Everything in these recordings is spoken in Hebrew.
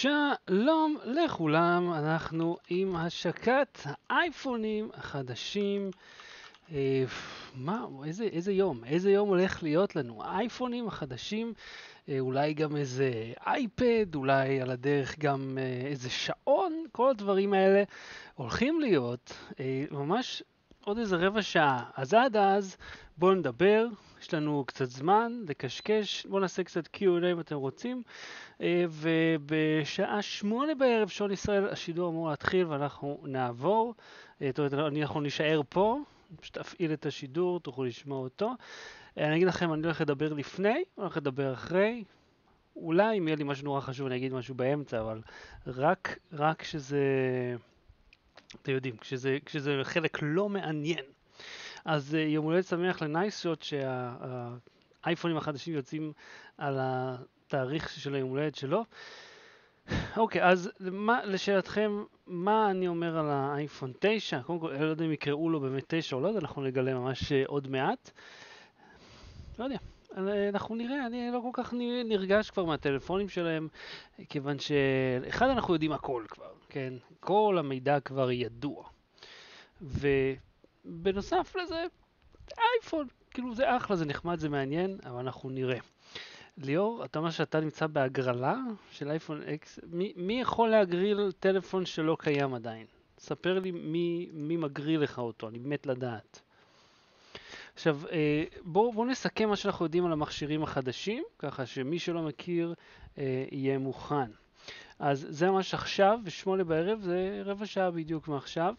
שלום לכולם, אנחנו עם השקת האייפונים החדשים. איזה יום הולך להיות לנו? האייפונים החדשים, אולי גם איזה אייפד, אולי על הדרך גם איזה שעון, כל הדברים האלה הולכים להיות ממש עוד איזה רבע שעה. אז עד אז בואו נדבר, יש לנו קצת זמן לקשקש, בואו נעשה קצת Q&A אם אתם רוצים. ובשעה 8 בערב שעון ישראל השידור אמור להתחיל ואנחנו נעבור. אנחנו נשאר פה, פשוט אפעיל את השידור, תוכלו לשמוע אותו. אני אגיד לכם, אני הולך לדבר לפני, אני הולך לדבר אחרי. אולי אם יהיה לי משהו נורא חשוב אני אגיד משהו באמצע, אבל רק שזה, אתם יודעים, כשזה חלק לא מעניין. אז יום הולדת שמח לנייסות שהאייפונים החדשים יוצאים על התאריך של היום הולדת שלו. אוקיי, אז לשאלתכם, מה אני אומר על האייפון 9? קודם כל, לא יודע אם יקראו לו באמת 9 או לא, אנחנו נגלה ממש עוד מעט. לא יודע, אנחנו נראה, אני לא כל כך נרגש כבר מהטלפונים שלהם, כיוון שאחד אנחנו יודעים הכל כבר, כן? כל המידע כבר ידוע. ובנוסף לזה, אייפון, כאילו זה אחלה, זה נחמד, זה מעניין, אבל אנחנו נראה. ליאור, אתה אומר שאתה נמצא בהגרלה של אייפון X, מי יכול להגריל טלפון שלא קיים עדיין? ספר לי מי מגריל לך אותו, אני מת לדעת. עכשיו, בואו נסכם מה שאנחנו יודעים על המכשירים החדשים, ככה שמי שלא מכיר יהיה מוכן. אז זה ממש עכשיו, ב8 בערב, זה רבע שעה בדיוק מעכשיו.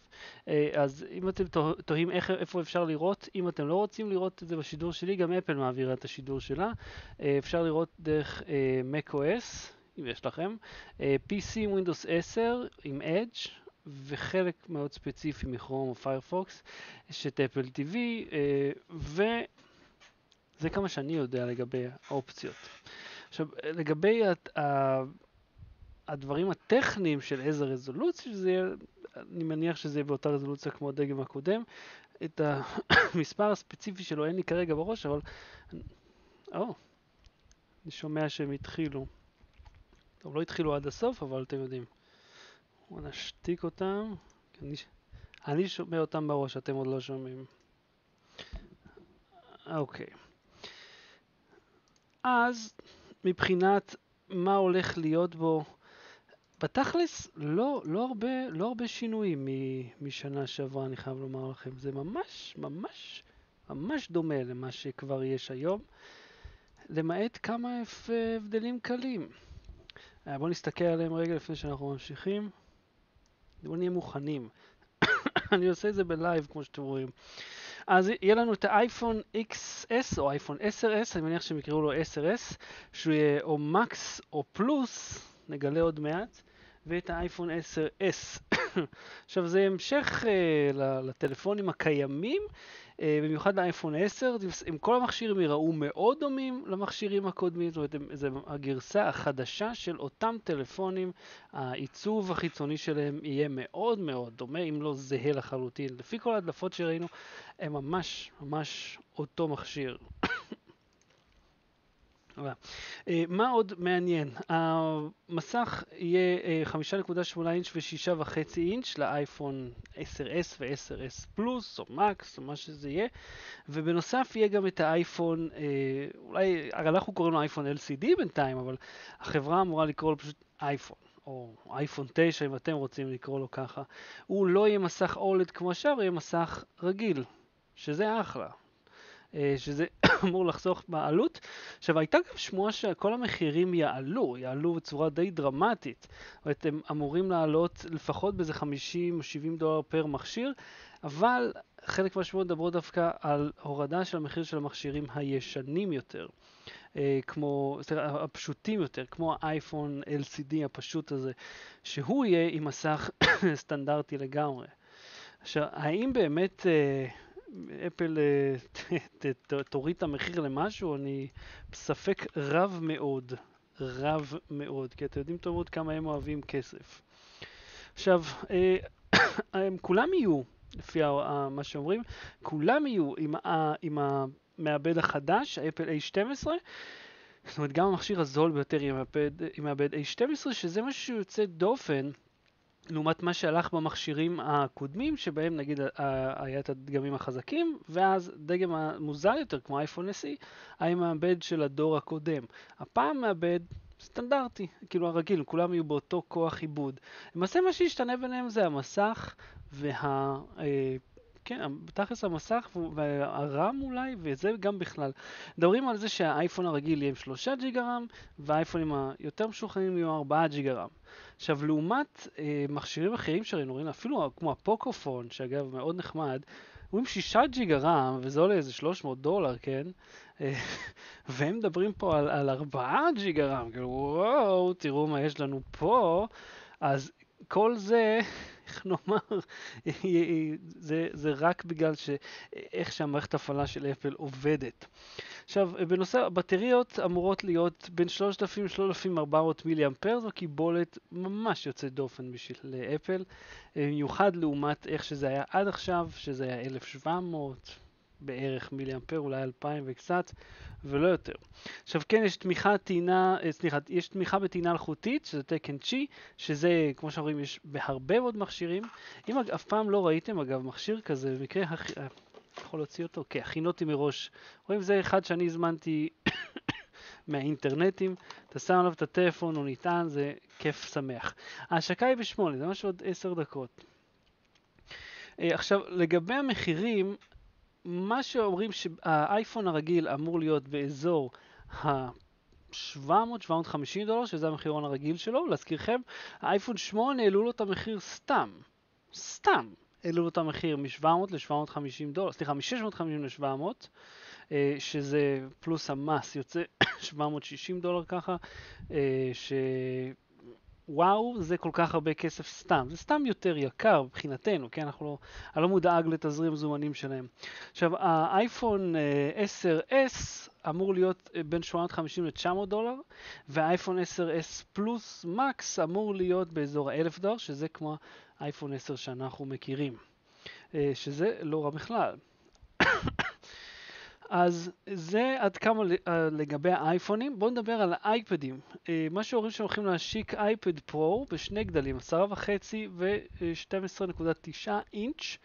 אז אם אתם תוהים איפה אפשר לראות, אם אתם לא רוצים לראות את זה בשידור שלי, גם אפל מעבירה את השידור שלה. אפשר לראות דרך macOS, אם יש לכם, PC עם Windows 10 עם Edge, וחלק מאוד ספציפי מכרום או פיירפוקס, יש את אפל TV, וזה כמה שאני יודע לגבי האופציות. עכשיו, לגבי הדברים הטכניים של איזה רזולוציה, אני מניח שזה יהיה באותה רזולוציה כמו הדגם הקודם. את המספר הספציפי שלו אין לי כרגע בראש, אבל אני שומע שהם התחילו. טוב, לא התחילו עד הסוף, אבל אתם יודעים. בואו נשתיק אותם. אני שומע אותם בראש, אתם עוד לא שומעים. אוקיי. אז מבחינת מה הולך להיות בו, בתכלס לא הרבה שינויים משנה שעברה, אני חייב לומר לכם. זה ממש דומה למה שכבר יש היום, למעט כמה הבדלים קלים. בואו נסתכל עליהם רגע לפני שאנחנו ממשיכים. בואו נהיה מוכנים. אני עושה את זה בלייב כמו שאתם רואים. אז יהיה לנו את האייפון XS או אייפון 10S, אני מניח שהם יקראו לו 10S, שהוא יהיה או מקס או פלוס, נגלה עוד מעט. ואת האייפון 10S. עכשיו זה המשך לטלפונים הקיימים, במיוחד לאייפון 10, אם כל המכשירים יראו מאוד דומים למכשירים הקודמים, זאת אומרת, זה הגרסה החדשה של אותם טלפונים, העיצוב החיצוני שלהם יהיה מאוד דומה, אם לא זהה לחלוטין. לפי כל ההדלפות שראינו, הם ממש אותו מכשיר. מה עוד מעניין? המסך יהיה 5.8 אינץ' ו6.5 אינץ' לאייפון 10S ו-10S פלוס או מקס או מה שזה יהיה, ובנוסף יהיה גם את האייפון, אולי אנחנו קוראים לו אייפון LCD בינתיים, אבל החברה אמורה לקרוא לו פשוט אייפון או אייפון 9 אם אתם רוצים לקרוא לו ככה. הוא לא יהיה מסך OLED כמו השאר, יהיה מסך רגיל, שזה אחלה. שזה אמור לחסוך בעלות. עכשיו, הייתה גם שמועה שכל המחירים יעלו בצורה די דרמטית. זאת אומרת, הם אמורים לעלות לפחות באיזה 50 או 70 דולר פר מכשיר, אבל חלק מהשמועות מדברות דווקא על הורדה של המחיר של המכשירים הישנים יותר, הפשוטים יותר, כמו האייפון LCD הפשוט הזה, שהוא יהיה עם מסך סטנדרטי לגמרי. עכשיו, האם באמת אפל תוריד את המחיר למשהו? אני בספק רב מאוד, כי אתם יודעים טוב מאוד כמה הם אוהבים כסף. עכשיו, הם כולם יהיו, לפי מה שאומרים, כולם יהיו עם המעבד החדש, האפל A12, זאת אומרת, גם המכשיר הזול ביותר עם מעבד A12, שזה משהו יוצא דופן, לעומת מה שהלך במכשירים הקודמים, שבהם נגיד היה את הדגמים החזקים, ואז דגם המוזל יותר, כמו אייפון SE, היה מעבד של הדור הקודם. הפעם מעבד סטנדרטי, כאילו הרגיל, כולם יהיו באותו כוח עיבוד. למעשה מה שהשתנה ביניהם זה המסך כן, בתכלס המסך והרם אולי, וזה גם בכלל. מדברים על זה שהאייפון הרגיל יהיה עם 3 ג'יגה רם, והאייפונים היותר משוכללים יהיו 4 ג'יגה רם. עכשיו, לעומת מכשירים אחרים שראינו, אפילו כמו הפוקופון, שאגב מאוד נחמד, הוא עם 6 ג'יגה רם, וזה עולה איזה $300, כן? והם מדברים פה על 4 ג'יגה רם, כאילו, וואו, תראו מה יש לנו פה. אז כל זה, איך נאמר, זה רק בגלל איך שהמערכת הפעלה של אפל עובדת. עכשיו, בנושא הבטריות אמורות להיות בין 3,000-3,400 מילי אמפר, זו קיבולת ממש יוצאת דופן בשביל אפל, במיוחד לעומת איך שזה היה עד עכשיו, שזה היה 1,700 בערך מילי אמפר, אולי 2,000 וקצת, ולא יותר. עכשיו כן, יש תמיכה בטעינה אלחוטית, שזה תקן צ'י, שזה, כמו שאומרים, יש בהרבה מאוד מכשירים. אם אף פעם לא ראיתם, אגב, מכשיר כזה, במקרה יכול להוציא אותו, כן, הכינותי מראש. רואים, זה אחד שאני הזמנתי מהאינטרנטים, אתה שם עליו את הטלפון, הוא ניתן, זה כיף שמח. ההשקה היא ב8, זה משהו עוד 10 דקות. עכשיו, לגבי המחירים, מה שאומרים שהאייפון הרגיל אמור להיות באזור $700-750, שזה המחירון הרגיל שלו. להזכירכם, האייפון 8 העלו לו את המחיר סתם. העלו לו את המחיר מ-700 ל-$750, סליחה, מ-650 ל-700, שזה פלוס המס יוצא $760 ככה, וואו, זה כל כך הרבה כסף סתם. זה סתם יותר יקר מבחינתנו, כן? אני לא מודאג לתזרים זומנים שלהם. עכשיו, האייפון 10S אמור להיות בין $850 ל-$900, והאייפון 10S פלוס מקס אמור להיות באזור $1,000, שזה כמו האייפון 10 שאנחנו מכירים. שזה לא רע בכלל. אז זה עד כמה לגבי האייפונים. בואו נדבר על האייפדים. מה שאומרים שהם הולכים להשיק אייפד פרו בשני גדלים, 10.5 ו-12.9 אינץ',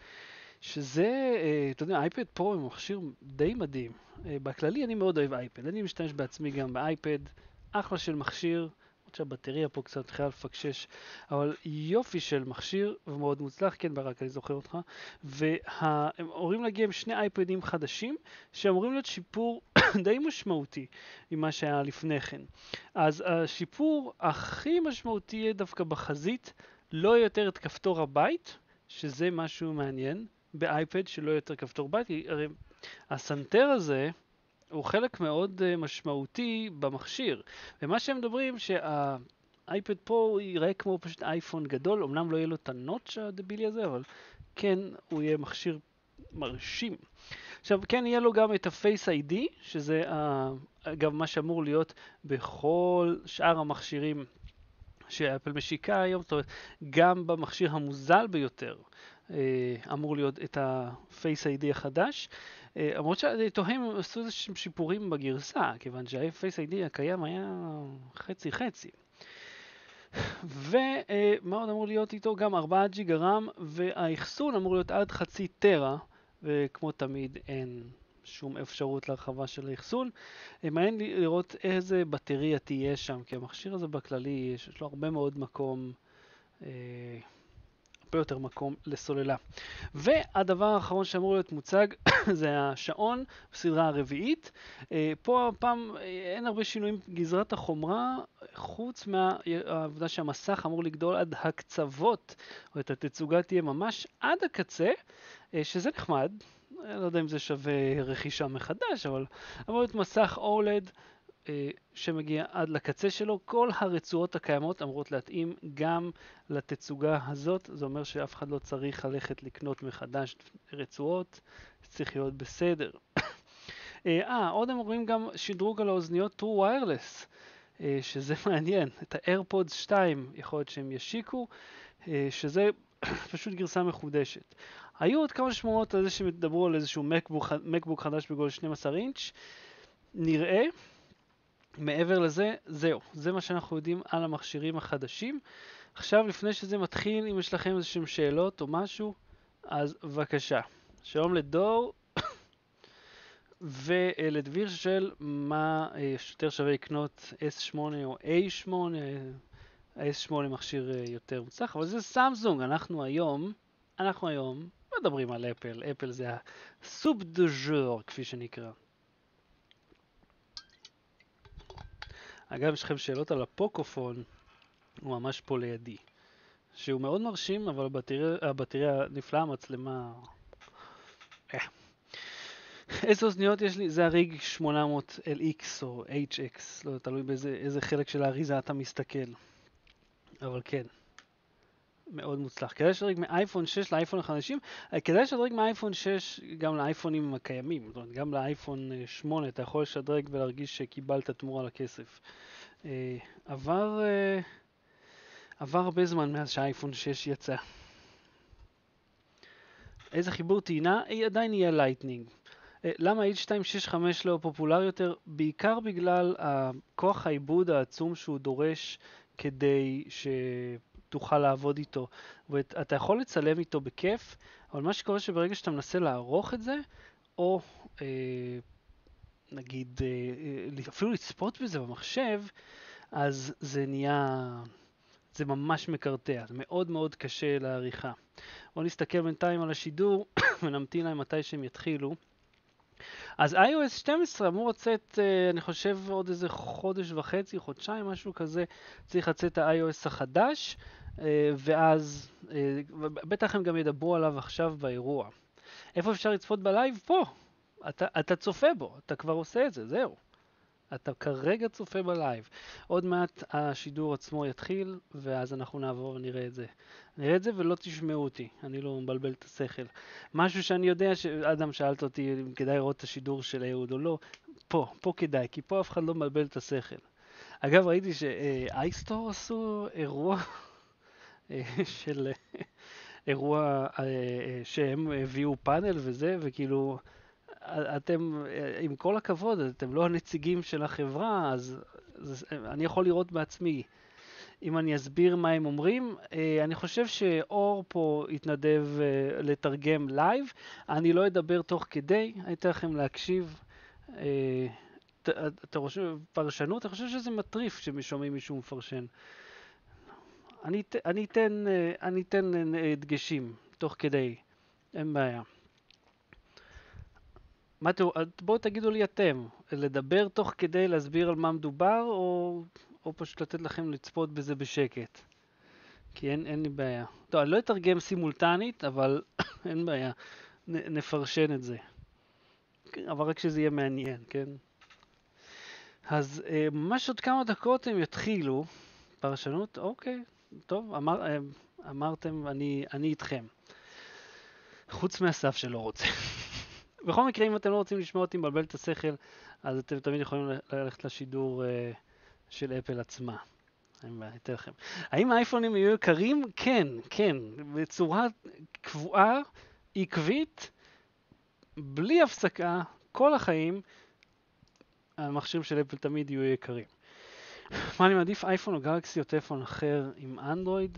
שזה, אתה יודע, אייפד פרו הוא מכשיר די מדהים. בכללי אני מאוד אוהב אייפד. אני משתמש בעצמי גם באייפד. אחלה של מכשיר. שהבטריה פה קצת התחילה לפקשש, אבל יופי של מכשיר ומאוד מוצלח, כן ברק, אני זוכר אותך, והם אמורים להגיע עם שני אייפדים חדשים, שאמורים להיות שיפור די משמעותי ממה שהיה לפני כן. אז השיפור הכי משמעותי יהיה דווקא בחזית, לא יותר את כפתור הבית, שזה משהו מעניין, באייפד שלא יותר כפתור בית, הרי הסנטר הזה, הוא חלק מאוד משמעותי במכשיר. ומה שהם מדברים שהאייפד פה יראה כמו פשוט אייפון גדול, אמנם לא יהיה לו את הנוטש הדבילי הזה, אבל כן הוא יהיה מכשיר מרשים. עכשיו כן יהיה לו גם את ה-Face ID, שזה גם מה שאמור להיות בכל שאר המכשירים שאפל משיקה היום, זאת אומרת גם במכשיר המוזל ביותר אמור להיות את ה-Face ID החדש. למרות שאני תוהה אם עשו איזשהם שיפורים בגרסה, כיוון שה-Face ID הקיים היה חצי. ומה עוד אמור להיות איתו? גם 4 ג'יגה רם, והאחסון אמור להיות עד חצי טרה, וכמו תמיד אין שום אפשרות להרחבה של האחסון. מעניין לראות איזה בטריה תהיה שם, כי המכשיר הזה בכללי יש לו הרבה מאוד מקום, הרבה יותר מקום לסוללה. והדבר האחרון שאמור להיות מוצג זה השעון בסדרה הרביעית. פה הפעם אין הרבה שינויים בגזרת החומרה, חוץ מהעובדה שהמסך אמור לגדול עד הקצוות, או את התצוגה תהיה ממש עד הקצה, שזה נחמד. אני לא יודע אם זה שווה רכישה מחדש, אבל אמור להיות מסך OLED שמגיע עד לקצה שלו. כל הרצועות הקיימות אמורות להתאים גם לתצוגה הזאת. זה אומר שאף אחד לא צריך ללכת לקנות מחדש רצועות, צריך להיות בסדר. עוד אמורים גם שדרוג על האוזניות True Wireless, שזה מעניין. את ה-AirPods 2 יכול להיות שהם ישיקו, שזה פשוט גרסה מחודשת. היו עוד כמה שמועות על זה שמדברו על איזשהו מקבוק חדש בגודל 12 אינץ'. נראה. מעבר לזה, זהו. זה מה שאנחנו יודעים על המכשירים החדשים. עכשיו, לפני שזה מתחיל, אם יש לכם איזשהם שאלות או משהו, אז בבקשה. שלום לדור ולדביר ששואל מה יותר שווה לקנות S8 או A8. ה-S8 מכשיר יותר מוצלח, אבל זה סמסונג. אנחנו היום מדברים על אפל. אפל זה הסופ דו ז'ור, כפי שנקרא. אגב, יש לכם שאלות על הפוקופון, הוא ממש פה לידי. שהוא מאוד מרשים, אבל הבטריה נפלאה, המצלמה... איזה אוזניות יש לי? זה הריג 800 LX או HX, לא תלוי באיזה חלק של האריזה אתה מסתכל. אבל כן, מאוד מוצלח. כדאי לשדרג מאייפון 6 לאייפון החדשים, כדאי לשדרג מאייפון 6 גם לאייפונים הקיימים, זאת אומרת, גם לאייפון 8 אתה יכול לשדרג ולהרגיש שקיבלת תמורה לכסף. עבר הרבה זמן מאז שהאייפון 6 יצא. איזה חיבור טעינה? עדיין יהיה לייטנינג. למה H265 לא פופולרי יותר? בעיקר בגלל כוח העיבוד העצום שהוא דורש כדי שתוכל לעבוד איתו. ואתה יכול לצלם איתו בכיף, אבל מה שקורה שברגע שאתה מנסה לערוך את זה, או נגיד אפילו לצפות בזה במחשב, אז זה ממש מקרטע, זה מאוד מאוד קשה לעריכה. בואו נסתכל בינתיים על השידור ונמתין להם מתי שהם יתחילו. אז iOS 12 אמור לצאת, אני חושב, עוד איזה חודש וחצי, חודשיים, משהו כזה, צריך לצאת ה-iOS החדש, ואז בטח הם גם ידברו עליו עכשיו באירוע. איפה אפשר לצפות בלייב? פה. אתה צופה בו, אתה כבר עושה את זה, זהו. אתה כרגע צופה בלייב. עוד מעט השידור עצמו יתחיל, ואז אנחנו נעבור ונראה את זה. נראה את זה ולא תשמעו אותי, אני לא מבלבל את השכל. משהו שאני יודע שאדם שאלת אותי אם כדאי לראות את השידור של אהוד או לא, פה כדאי, כי פה אף אחד לא מבלבל את השכל. אגב, ראיתי שאייסטור עשו אירוע של אירוע שהם הביאו פאנל וזה, וכאילו אתם, עם כל הכבוד, אתם לא הנציגים של החברה, אז אני יכול לראות בעצמי. אם אני אסביר מה הם אומרים, אני חושב שאור פה יתנדב לתרגם לייב. אני לא אדבר תוך כדי, אני אתן לכם להקשיב. אתה חושב פרשנות? אני חושב שזה מטריף כששומעים מישהו מפרשן. אני אתן דגשים תוך כדי, אין בעיה. בואו תגידו לי אתם, לדבר תוך כדי להסביר על מה מדובר, או פשוט לתת לכם לצפות בזה בשקט? כי אין לי בעיה. טוב, אני לא אתרגם סימולטנית, אבל אין בעיה, נפרשן את זה. אבל רק שזה יהיה מעניין, כן? אז ממש עוד כמה דקות הם יתחילו. פרשנות, אוקיי, טוב, אמרתם, אני איתכם. חוץ מהסף שלא רוצה. בכל מקרה, אם אתם לא רוצים לשמוע אותי מבלבל את השכל, אז אתם תמיד יכולים ללכת לשידור של אפל עצמה. אני אתן לכם. האם האייפונים יהיו יקרים? כן, כן. בצורה קבועה, עקבית, בלי הפסקה, כל החיים, המכשירים של אפל תמיד יהיו יקרים. מה אני מעדיף, אייפון או גלקסי או טלפון אחר עם אנדרואיד?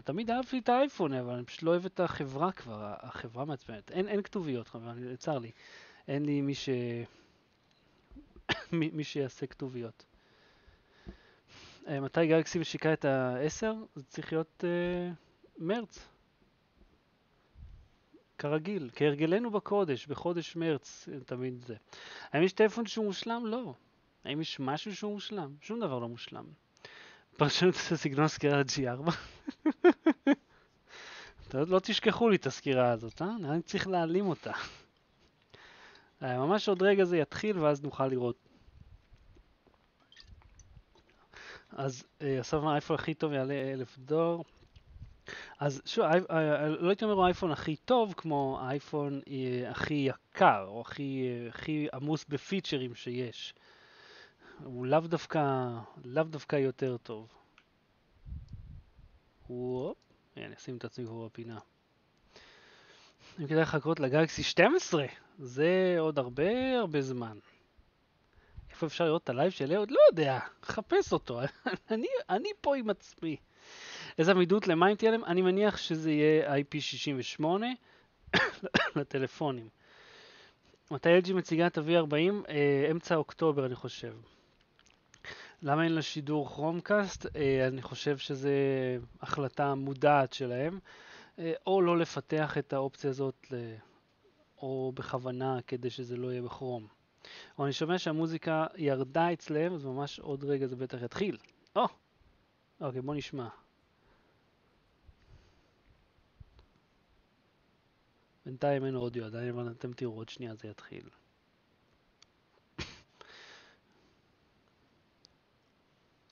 תמיד אהבתי את האייפון, אבל אני פשוט לא אוהב את החברה כבר, החברה מעצבנת. אין כתוביות, חבר, צר לי. אין לי מי שיעשה כתוביות. מתי גלקסי משיקה את ה-10? זה צריך להיות מרץ. כרגיל, כהרגלנו בקודש, בחודש מרץ, תמיד זה. האם יש טלפון שהוא מושלם? לא. האם יש משהו שהוא מושלם? שום דבר לא מושלם. פרשנות את הסגנון סקירה G4. לא תשכחו לי את הסקירה הזאת, אני צריך להעלים אותה. ממש עוד רגע זה יתחיל ואז נוכל לראות. אז אסף האייפון הכי טוב יעלה $1,000. אז שוב, לא הייתי אומר האייפון הכי טוב כמו האייפון הכי יקר, או הכי עמוס בפיצ'רים שיש. הוא לאו דווקא יותר טוב. אני אשים את עצמי פה בפינה. אם כדאי לחכות לגלקסי 12, זה עוד הרבה זמן. איפה אפשר לראות את הלייב של אהוד? לא יודע, חפש אותו. אני פה עם עצמי. איזה עמידות למים תהיה להם? אני מניח שזה יהיה IP68 לטלפונים. מתי LG מציגה את ה-V40? אמצע אוקטובר אני חושב. למה אין לה שידור כרומקאסט? אני חושב שזה החלטה מודעת שלהם. או לא לפתח את האופציה הזאת, או בכוונה כדי שזה לא יהיה בכרום. אבל אני שומע שהמוזיקה ירדה אצלם, אז ממש עוד רגע זה בטח יתחיל. אוקיי, בוא נשמע. בינתיים אין אודיו עדיין, אבל אתם תראו עוד שנייה זה יתחיל.